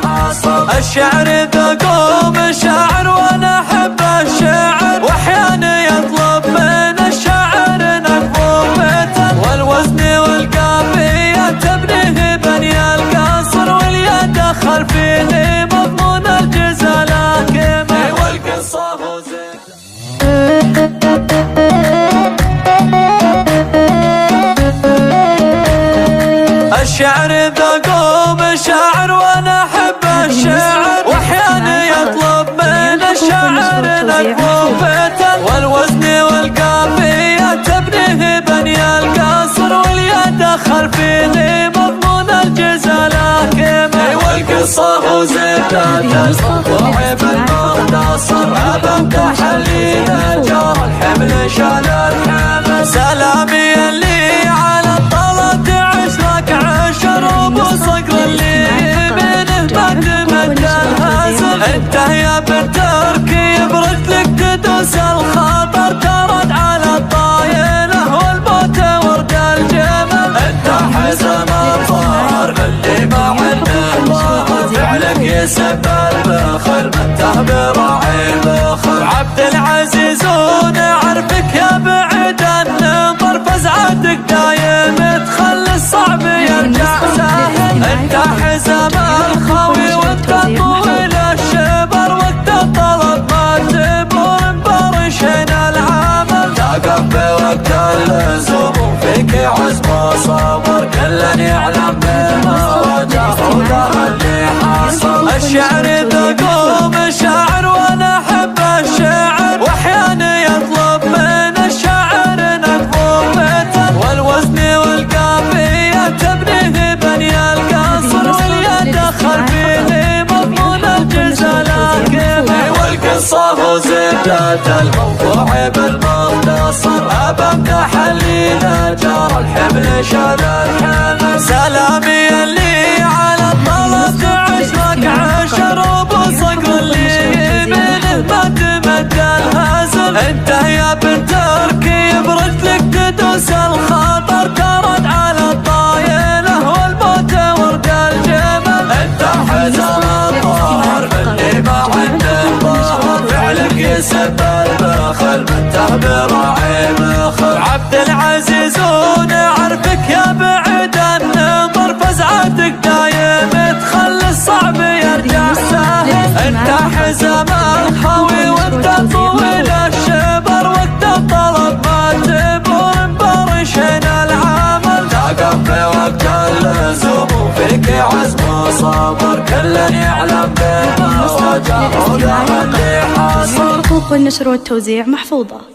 حاصل. الشعر ذوق مشاعر وانا احب الشعر، واحيانا يطلب من الشاعر نظم بيتا، والوزن والقافية تبنيه بني القصر، واليد دخل فيه مضمون الجزالة كما والقصة هو زين. الشعر ذوق مشاعر وانا احب الشعر، واحيانا يطلب من الشاعر نظم بيتا، والوزن والقافية تبنيه بني القصر، واليد دخل فيه مضمون الجزالة كما والقصة هو زينة الموضوع بالمختصر، بمدح اللي نجار الحمل شال الحمل. سلامي اللي على الطلب تعيش لك عشر، وابو صقر اللي منه مد الهزل. انت يا بالتركي برد لك تدوس الخطر، ترد على الطايله والموت ورد الجمل. انت حزم الظهر اللي ما عنده ظهر، فعلك يسب البخل منته براعي البخل. عبد العزيز ونعرفك يا بعيد النظر، فزعتك دايم تخلي الصعب يرجع سهل. انت حزم الخوي وانت طويل الشبر، وقت الطلب ما تبور مبرشين العمل. تقف بوقت اللزوم وفيك عزم صبر، كل يعلم بما واجه وده اللي حصل. الشعر ذوق مشاعر وانا احب الشعر، واحيانا يطلب من الشاعر نظم بيتا، والوزن والقافية تبنيه بني القصر، واليد دخل فيه مضمون الجزالة كما والقصة هو زينة الموضوع بالمختصر، بمدح اللي نجار الحمل شال الحمل. سلامي اللي على الطلب تعيش لك عشر، وابو صقر اللي منه مد الهزل. انت يا بالتركي برد لك تدوس الخطر، ترد على الطايله والموت ورد الجمل. انت حزم الظهر اللي ما عنده ظهر، فعلك يسب البخل منته براعي بخل. عبد العزيز ونعرفك يا بعيد النظر، فزعتك دايم تخلي الصعب يرجع سهل. انت حزم الخوي وانت طويل الشبر، وقت الطلب ما تبور مبرشين العمل. تقف بوقت اللزوم وفيك عزم صبر، كل يعلم بما واجه وده اللي حصل. حقوق النشر والتوزيع محفوظة.